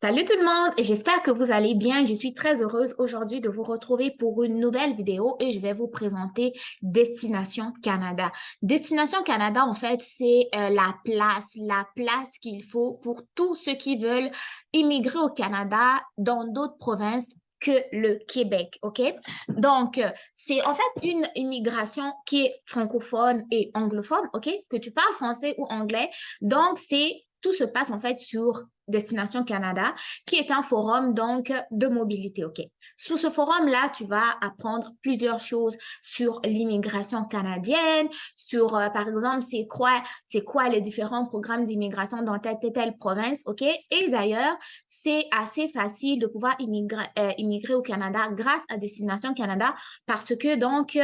Salut tout le monde, j'espère que vous allez bien. Je suis très heureuse aujourd'hui de vous retrouver pour une nouvelle vidéo et je vais vous présenter Destination Canada. Destination Canada, en fait, c'est la place qu'il faut pour tous ceux qui veulent immigrer au Canada dans d'autres provinces que le Québec, OK? Donc, c'est en fait une immigration qui est francophone et anglophone, OK? Que tu parles français ou anglais. Donc, tout se passe en fait sur Destination Canada qui est un forum donc de mobilité. OK. Sous ce forum-là, tu vas apprendre plusieurs choses sur l'immigration canadienne, sur par exemple c'est quoi les différents programmes d'immigration dans telle province. OK. Et d'ailleurs, c'est assez facile de pouvoir immigrer au Canada grâce à Destination Canada parce que donc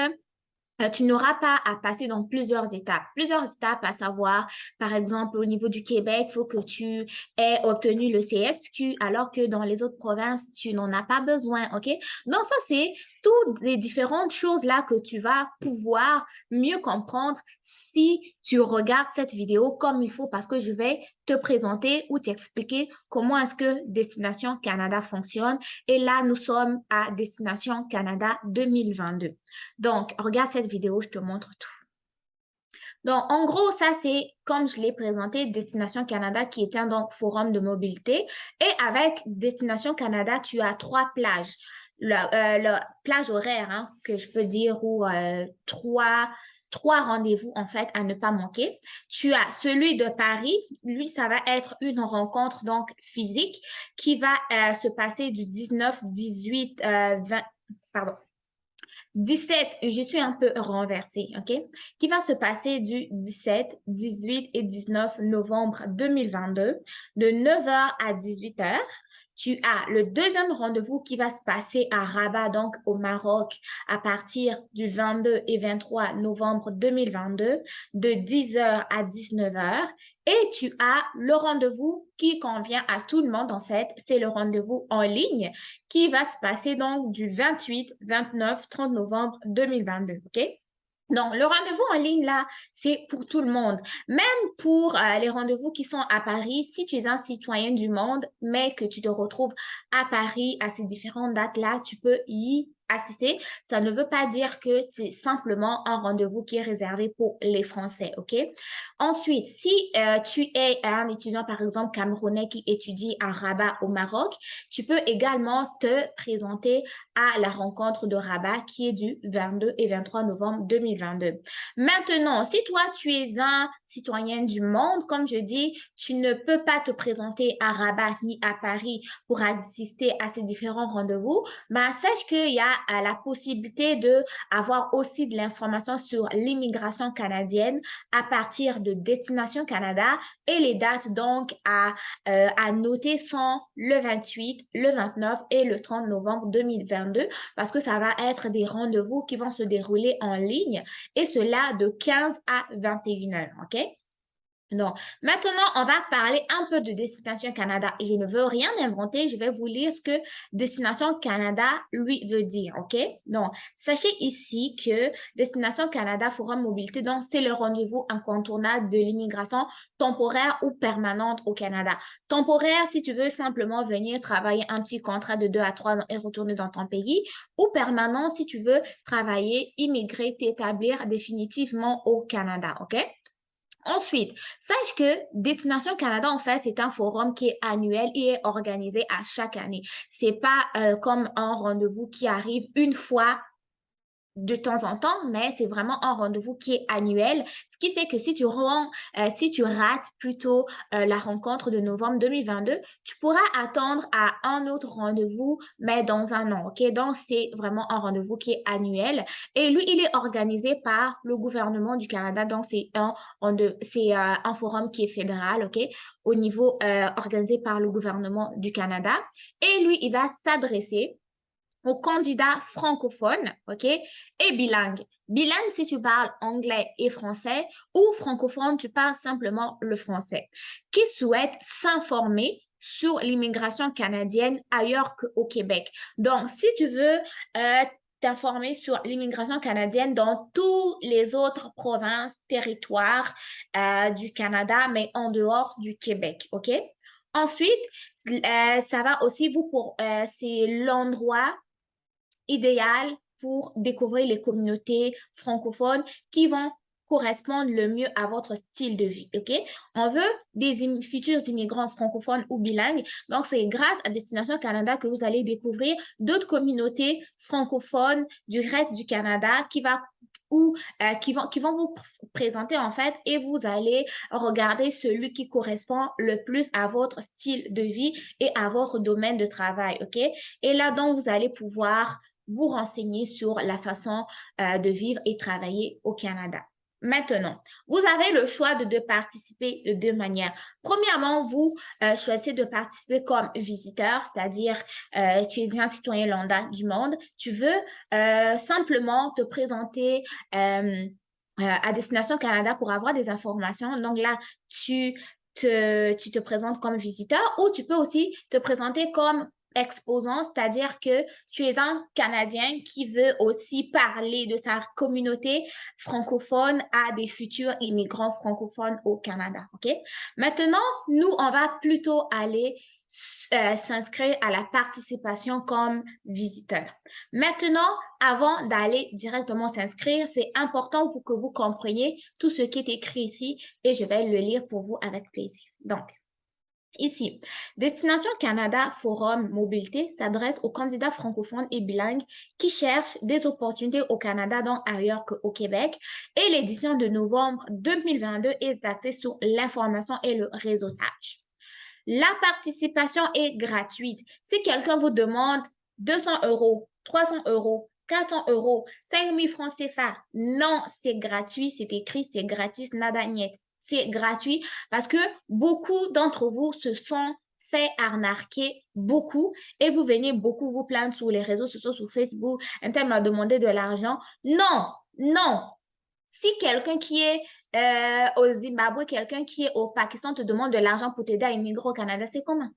tu n'auras pas à passer dans plusieurs étapes. Plusieurs étapes à savoir, par exemple, au niveau du Québec, il faut que tu aies obtenu le CSQ, alors que dans les autres provinces, tu n'en as pas besoin, OK? Donc, ça, c'est toutes les différentes choses-là que tu vas pouvoir mieux comprendre si tu regardes cette vidéo comme il faut, parce que je vais te présenter ou t'expliquer comment est-ce que Destination Canada fonctionne. Et là, nous sommes à Destination Canada 2022. Donc, regarde cette vidéo, je te montre tout. Donc, en gros, ça, c'est, comme je l'ai présenté, Destination Canada, qui est un donc, forum de mobilité. Et avec Destination Canada, tu as trois plages. La plage horaire, hein, que je peux dire, ou trois rendez-vous, en fait, à ne pas manquer. Tu as celui de Paris. Lui, ça va être une rencontre, donc, physique, qui va se passer du 19, 18, 20, pardon, 17, je suis un peu renversée, OK? Qui va se passer du 17, 18 et 19 novembre 2022, de 9 heures à 18 heures. Tu as le deuxième rendez-vous qui va se passer à Rabat, donc au Maroc, à partir du 22 et 23 novembre 2022, de 10 heures à 19 heures. Et tu as le rendez-vous qui convient à tout le monde, en fait. C'est le rendez-vous en ligne qui va se passer donc du 28, 29, 30 novembre 2022. OK? Donc, le rendez-vous en ligne, là, c'est pour tout le monde. Même pour les rendez-vous qui sont à Paris, si tu es un citoyen du monde, mais que tu te retrouves à Paris à ces différentes dates-là, tu peux y assister. Ça ne veut pas dire que c'est simplement un rendez-vous qui est réservé pour les Français, OK? Ensuite, si tu es un étudiant, par exemple, camerounais qui étudie à Rabat au Maroc, tu peux également te présenter à la rencontre de Rabat qui est du 22 et 23 novembre 2022. Maintenant, si toi, tu es un citoyen du monde, comme je dis, tu ne peux pas te présenter à Rabat ni à Paris pour assister à ces différents rendez-vous, ben, sache qu'il y a la possibilité d'avoir aussi de l'information sur l'immigration canadienne à partir de Destination Canada et les dates donc à noter sont le 28, le 29 et le 30 novembre 2022 parce que ça va être des rendez-vous qui vont se dérouler en ligne et cela de 15 à 21 heures, OK? Donc, maintenant, on va parler un peu de Destination Canada. Je ne veux rien inventer, je vais vous lire ce que Destination Canada, lui, veut dire, OK? Donc, sachez ici que Destination Canada Forum Mobilité, donc, c'est le rendez-vous incontournable de l'immigration temporaire ou permanente au Canada. Temporaire, si tu veux simplement venir travailler un petit contrat de 2 à 3 ans et retourner dans ton pays, ou permanent, si tu veux travailler, immigrer, t'établir définitivement au Canada, OK? Ensuite, sache que Destination Canada, en fait, c'est un forum qui est annuel et est organisé à chaque année. C'est pas comme un rendez-vous qui arrive une fois de temps en temps, mais c'est vraiment un rendez-vous qui est annuel, ce qui fait que si tu rates plutôt la rencontre de novembre 2022, tu pourras attendre à un autre rendez-vous, mais dans un an, OK? Donc, c'est vraiment un rendez-vous qui est annuel. Et lui, il est organisé par le gouvernement du Canada, donc c'est un forum qui est fédéral, OK? Au niveau organisé par le gouvernement du Canada. Et lui, il va s'adresser aux candidats francophones, OK, et bilingues. Bilingue si tu parles anglais et français, ou francophone, tu parles simplement le français, qui souhaitent s'informer sur l'immigration canadienne ailleurs qu'au Québec. Donc, si tu veux t'informer sur l'immigration canadienne dans tous les autres provinces, territoires du Canada, mais en dehors du Québec, OK? Ensuite, ça va aussi c'est l'endroit idéal pour découvrir les communautés francophones qui vont correspondre le mieux à votre style de vie, OK? On veut des futurs immigrants francophones ou bilingues. Donc, c'est grâce à Destination Canada que vous allez découvrir d'autres communautés francophones du reste du Canada qui vont vous présenter en fait et vous allez regarder celui qui correspond le plus à votre style de vie et à votre domaine de travail, OK? Et là, donc, vous allez pouvoir vous renseigner sur la façon de vivre et travailler au Canada. Maintenant, vous avez le choix de participer de deux manières. Premièrement, vous choisissez de participer comme visiteur, c'est-à-dire tu es un citoyen lambda du monde. Tu veux simplement te présenter à Destination Canada pour avoir des informations. Donc là, tu te présentes comme visiteur ou tu peux aussi te présenter comme exposant, c'est-à-dire que tu es un Canadien qui veut aussi parler de sa communauté francophone à des futurs immigrants francophones au Canada. OK? Maintenant, nous, on va plutôt aller s'inscrire à la participation comme visiteur. Maintenant, avant d'aller directement s'inscrire, c'est important que vous compreniez tout ce qui est écrit ici et je vais le lire pour vous avec plaisir. Donc, ici, Destination Canada Forum Mobilité s'adresse aux candidats francophones et bilingues qui cherchent des opportunités au Canada, donc ailleurs qu'au Québec. Et l'édition de novembre 2022 est axée sur l'information et le réseautage. La participation est gratuite. Si quelqu'un vous demande 200 euros, 300 euros, 400 euros, 5 000 francs CFA, non, c'est gratuit, c'est écrit, c'est gratis, nada niet. C'est gratuit parce que beaucoup d'entre vous se sont fait arnaquer beaucoup et vous venez beaucoup vous plaindre sur les réseaux sociaux, sur Facebook, un tel m'a demandé de l'argent. Non, non. Si quelqu'un qui est au Zimbabwe, quelqu'un qui est au Pakistan te demande de l'argent pour t'aider à immigrer au Canada, c'est comment?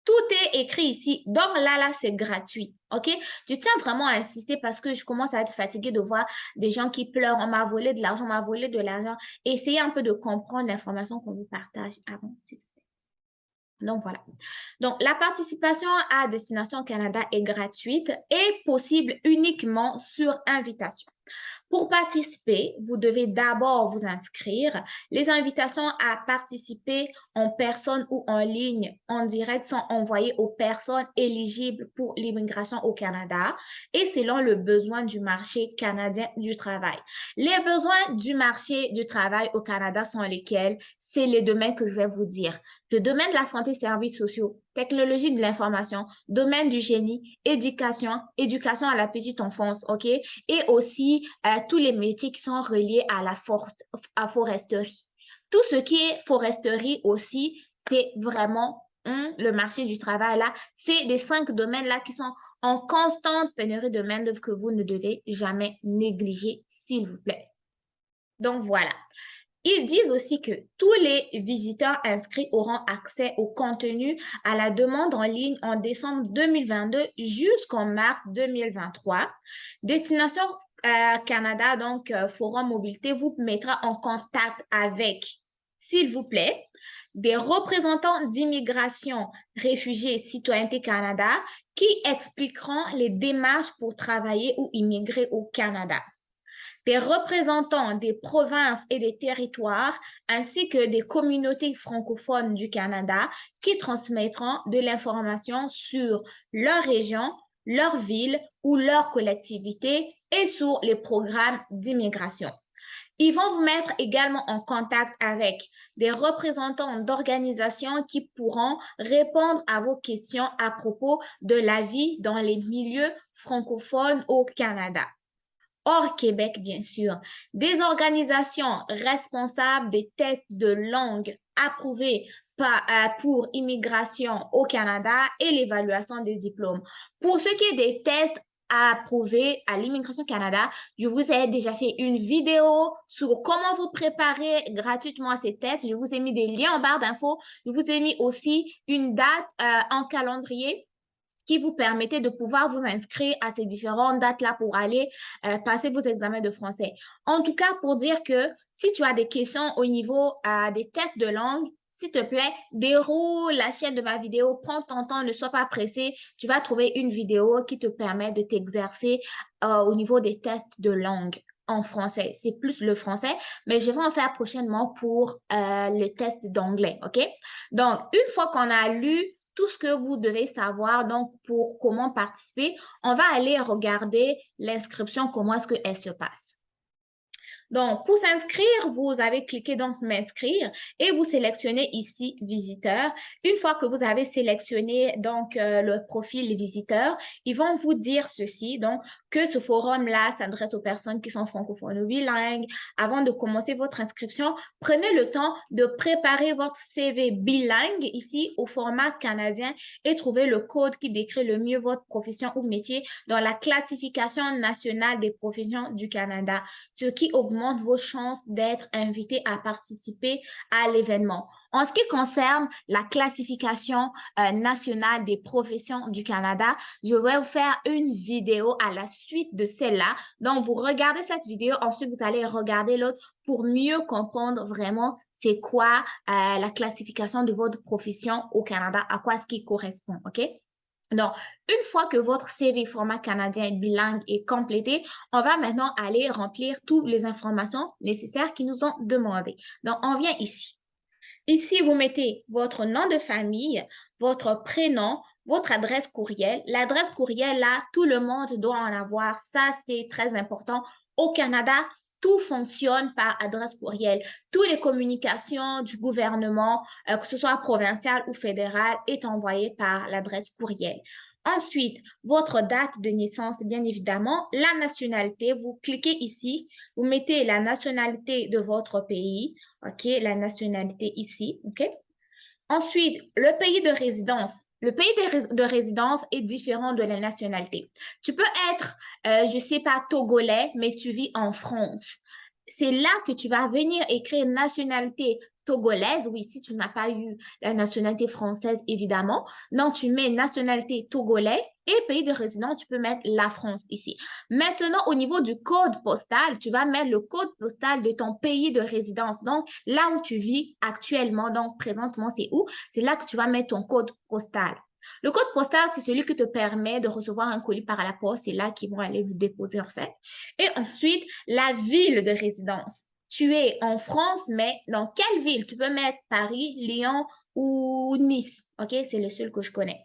Tout est écrit ici. Donc là, c'est gratuit. OK? Je tiens vraiment à insister parce que je commence à être fatiguée de voir des gens qui pleurent. On m'a volé de l'argent, on m'a volé de l'argent. Essayez un peu de comprendre l'information qu'on vous partage avant. Donc, voilà. Donc, la participation à Destination Canada est gratuite et possible uniquement sur invitation. Pour participer, vous devez d'abord vous inscrire. Les invitations à participer en personne ou en ligne, en direct, sont envoyées aux personnes éligibles pour l'immigration au Canada et selon le besoin du marché canadien du travail. Les besoins du marché du travail au Canada sont lesquels? C'est les domaines que je vais vous dire. Le domaine de la santé, services sociaux, technologie de l'information, domaine du génie, éducation à la petite enfance, OK? Et aussi tous les métiers qui sont reliés à la foresterie. Tout ce qui est foresterie aussi, c'est vraiment le marché du travail là. C'est les 5 domaines là qui sont en constante pénurie de main-d'œuvre que vous ne devez jamais négliger, s'il vous plaît. Donc voilà. Ils disent aussi que tous les visiteurs inscrits auront accès au contenu à la demande en ligne en décembre 2022 jusqu'en mars 2023. Destination Canada, donc Forum Mobilité, vous mettra en contact avec, s'il vous plaît, des représentants d'immigration, réfugiés, citoyenneté Canada qui expliqueront les démarches pour travailler ou immigrer au Canada, des représentants des provinces et des territoires, ainsi que des communautés francophones du Canada qui transmettront de l'information sur leur région, leur ville ou leur collectivité et sur les programmes d'immigration. Ils vont vous mettre également en contact avec des représentants d'organisations qui pourront répondre à vos questions à propos de la vie dans les milieux francophones au Canada. Hors Québec, bien sûr, des organisations responsables des tests de langue approuvés pour immigration au Canada et l'évaluation des diplômes. Pour ce qui est des tests approuvés à l'Immigration Canada, je vous ai déjà fait une vidéo sur comment vous préparer gratuitement à ces tests. Je vous ai mis des liens en barre d'infos. Je vous ai mis aussi une date en calendrier qui vous permettait de pouvoir vous inscrire à ces différentes dates-là pour aller passer vos examens de français. En tout cas, pour dire que si tu as des questions au niveau des tests de langue, s'il te plaît, déroule la chaîne de ma vidéo, prends ton temps, ne sois pas pressé. Tu vas trouver une vidéo qui te permet de t'exercer au niveau des tests de langue en français. C'est plus le français, mais je vais en faire prochainement pour le test d'anglais, OK? Donc, une fois qu'on a lu tout ce que vous devez savoir donc pour comment participer, on va aller regarder l'inscription, comment est-ce qu'elle se passe. Donc, pour s'inscrire, vous avez cliqué donc m'inscrire et vous sélectionnez ici visiteur. Une fois que vous avez sélectionné donc le profil visiteur, ils vont vous dire ceci, donc que ce forum-là s'adresse aux personnes qui sont francophones ou bilingues. Avant de commencer votre inscription, prenez le temps de préparer votre CV bilingue ici au format canadien et trouvez le code qui décrit le mieux votre profession ou métier dans la classification nationale des professions du Canada, ce qui augmente vos chances d'être invité à participer à l'événement. En ce qui concerne la classification nationale des professions du Canada, je vais vous faire une vidéo à la suite de celle-là. Donc, vous regardez cette vidéo, ensuite vous allez regarder l'autre pour mieux comprendre vraiment c'est quoi la classification de votre profession au Canada, à quoi est-ce qui correspond, OK? Donc, une fois que votre CV format canadien bilingue est complété, on va maintenant aller remplir toutes les informations nécessaires qu'ils nous ont demandées. Donc, on vient ici. Ici, vous mettez votre nom de famille, votre prénom, votre adresse courriel. L'adresse courriel, là, tout le monde doit en avoir. Ça, c'est très important. Au Canada, tout fonctionne par adresse courriel. Toutes les communications du gouvernement, que ce soit provincial ou fédéral, est envoyée par l'adresse courriel. Ensuite, votre date de naissance, bien évidemment. La nationalité, vous cliquez ici, vous mettez la nationalité de votre pays. OK, la nationalité ici, OK? Ensuite, le pays de résidence. Le pays de résidence est différent de la nationalité. Tu peux être, je ne sais pas, togolais, mais tu vis en France. C'est là que tu vas venir écrire nationalité togolaise. Oui, si tu n'as pas eu la nationalité française, évidemment. Donc, tu mets nationalité togolais et pays de résidence, tu peux mettre la France ici. Maintenant, au niveau du code postal, tu vas mettre le code postal de ton pays de résidence. Donc, là où tu vis actuellement, donc présentement, c'est où? C'est là que tu vas mettre ton code postal. Le code postal, c'est celui qui te permet de recevoir un colis par la poste. C'est là qu'ils vont aller vous déposer, en fait. Et ensuite, la ville de résidence. Tu es en France, mais dans quelle ville? Tu peux mettre Paris, Lyon ou Nice. OK? C'est le seul que je connais.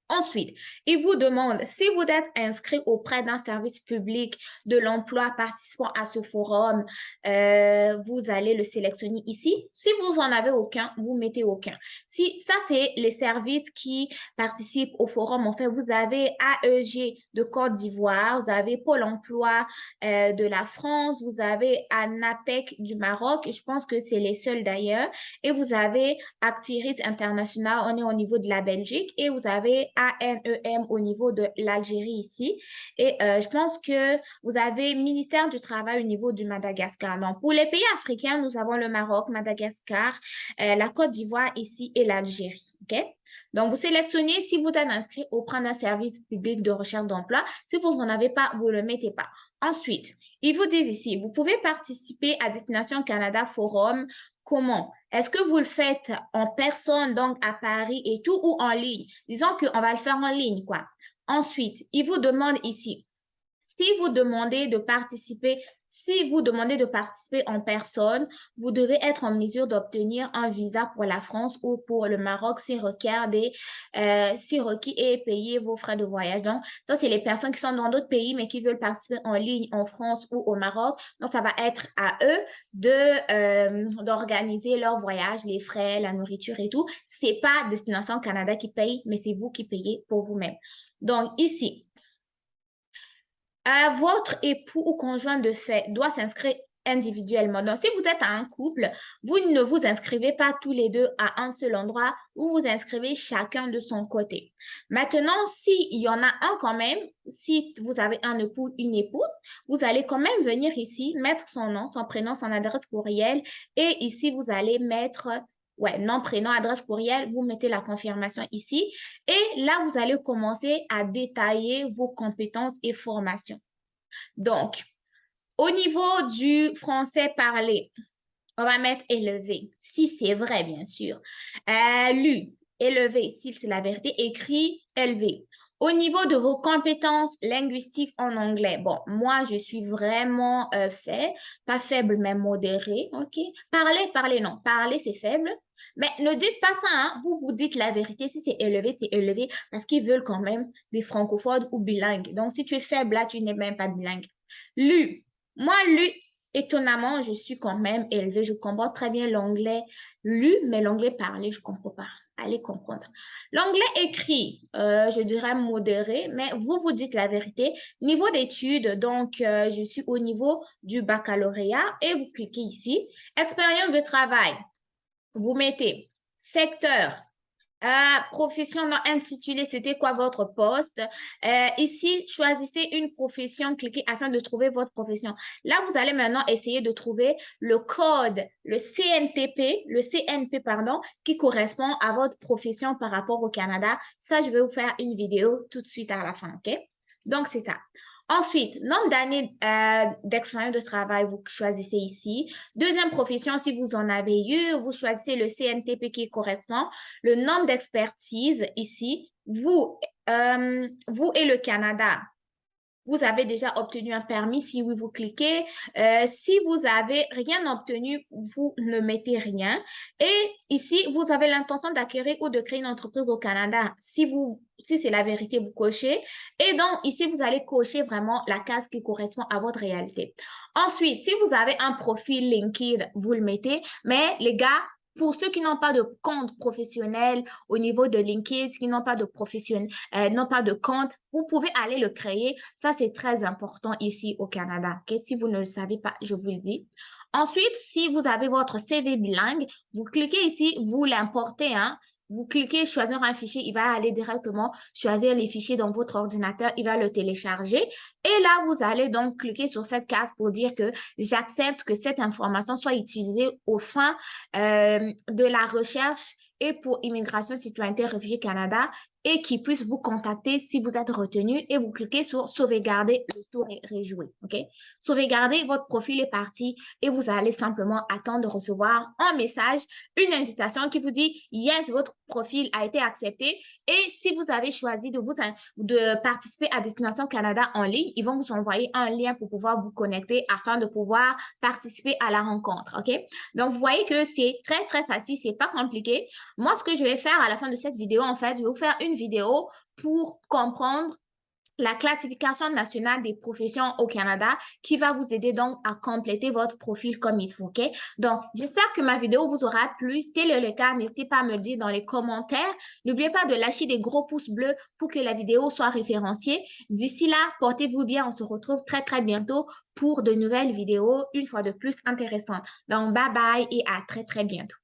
Ensuite, il vous demande si vous êtes inscrit auprès d'un service public de l'emploi participant à ce forum, vous allez le sélectionner ici. Si vous n'en avez aucun, vous mettez aucun. Si ça, c'est les services qui participent au forum. En fait, vous avez AEG de Côte d'Ivoire, vous avez Pôle emploi de la France, vous avez ANAPEC du Maroc, je pense que c'est les seuls d'ailleurs, et vous avez Actiris International, on est au niveau de la Belgique, et vous avez ANEM au niveau de l'Algérie ici. Et je pense que vous avez ministère du Travail au niveau du Madagascar. Donc, pour les pays africains, nous avons le Maroc, Madagascar, la Côte d'Ivoire ici et l'Algérie. OK? Donc, vous sélectionnez si vous êtes inscrit auprès d'un service public de recherche d'emploi. Si vous n'en avez pas, vous ne le mettez pas. Ensuite, ils vous disent ici, vous pouvez participer à Destination Canada Forum. Comment? Est-ce que vous le faites en personne, donc à Paris et tout, ou en ligne? Disons qu'on va le faire en ligne, quoi. Ensuite, il vous demande ici, si vous demandez de participer en personne, vous devez être en mesure d'obtenir un visa pour la France ou pour le Maroc si requis et payer vos frais de voyage. Donc, ça, c'est les personnes qui sont dans d'autres pays mais qui veulent participer en ligne en France ou au Maroc. Donc, ça va être à eux d'organiser leur voyage, les frais, la nourriture et tout. C'est pas Destination Canada qui paye, mais c'est vous qui payez pour vous-même. Donc, ici, votre époux ou conjoint de fait doit s'inscrire individuellement. Donc, si vous êtes un couple, vous ne vous inscrivez pas tous les deux à un seul endroit, vous vous inscrivez chacun de son côté. Maintenant, s'il y en a un quand même, si vous avez un époux, une épouse, vous allez quand même venir ici, mettre son nom, son prénom, son adresse courriel et ici, vous allez mettre nom, prénom, adresse courriel, vous mettez la confirmation ici et là, vous allez commencer à détailler vos compétences et formations. Donc, au niveau du français parlé, on va mettre élevé, si c'est vrai, bien sûr. Lu, élevé, si c'est la vérité. Écrit, élevé. Au niveau de vos compétences linguistiques en anglais, bon, moi, je suis vraiment pas faible, mais modéré, ok? Parler, non. Parler, c'est faible. Mais ne dites pas ça, hein. Vous dites la vérité. Si c'est élevé, parce qu'ils veulent quand même des francophones ou bilingues. Donc, si tu es faible, là, tu n'es même pas bilingue. Lu. Moi, lu, étonnamment, je suis quand même élevée. Je comprends très bien l'anglais lu, mais l'anglais parlé, je ne comprends pas. Allez comprendre. L'anglais écrit, je dirais modéré, mais vous dites la vérité. Niveau d'études, donc, je suis au niveau du baccalauréat et vous cliquez ici. Expérience de travail. Vous mettez secteur, profession non intitulée, c'était quoi votre poste? Ici, choisissez une profession, cliquez afin de trouver votre profession. Là, vous allez maintenant essayer de trouver le code, le CNP, pardon, qui correspond à votre profession par rapport au Canada. Ça, je vais vous faire une vidéo tout de suite à la fin, OK? Donc, c'est ça. Ensuite, nombre d'années d'expérience de travail, vous choisissez ici. Deuxième profession, si vous en avez eu, vous choisissez le CNTP qui correspond. Le nombre d'expertise ici, vous et le Canada, vous avez déjà obtenu un permis, si oui, vous cliquez. Si vous avez rien obtenu, vous ne mettez rien. Et ici, vous avez l'intention d'acquérir ou de créer une entreprise au Canada. Si c'est la vérité, vous cochez. Et donc, ici, vous allez cocher vraiment la case qui correspond à votre réalité. Ensuite, si vous avez un profil LinkedIn, vous le mettez. Mais les gars, pour ceux qui n'ont pas de compte professionnel au niveau de LinkedIn, qui n'ont pas de n'ont pas de compte, vous pouvez aller le créer. Ça, c'est très important ici au Canada. Okay? Si vous ne le savez pas, je vous le dis. Ensuite, si vous avez votre CV bilingue, vous cliquez ici, vous l'importez, hein. Vous cliquez choisir un fichier, il va aller directement choisir les fichiers dans votre ordinateur, il va le télécharger. Et là, vous allez donc cliquer sur cette case pour dire que j'accepte que cette information soit utilisée aux fins de la recherche et pour Immigration, Citoyenneté, Réfugiés Canada et qui puisse vous contacter si vous êtes retenu et vous cliquez sur sauvegarder, le tour est rejoué, ok? Sauvegarder, votre profil est parti et vous allez simplement attendre de recevoir un message, une invitation qui vous dit « Yes, votre profil a été accepté » et si vous avez choisi de participer à Destination Canada en ligne, ils vont vous envoyer un lien pour pouvoir vous connecter afin de pouvoir participer à la rencontre, ok? Donc, vous voyez que c'est très, très facile, c'est pas compliqué. Moi, ce que je vais faire à la fin de cette vidéo, en fait, je vais vous faire une vidéo pour comprendre la classification nationale des professions au Canada qui va vous aider donc à compléter votre profil comme il faut, OK? Donc, j'espère que ma vidéo vous aura plu. Si tel est le cas, n'hésitez pas à me le dire dans les commentaires. N'oubliez pas de lâcher des gros pouces bleus pour que la vidéo soit référenciée. D'ici là, portez-vous bien. On se retrouve très, très bientôt pour de nouvelles vidéos, une fois de plus intéressantes. Donc, bye bye et à très, très bientôt.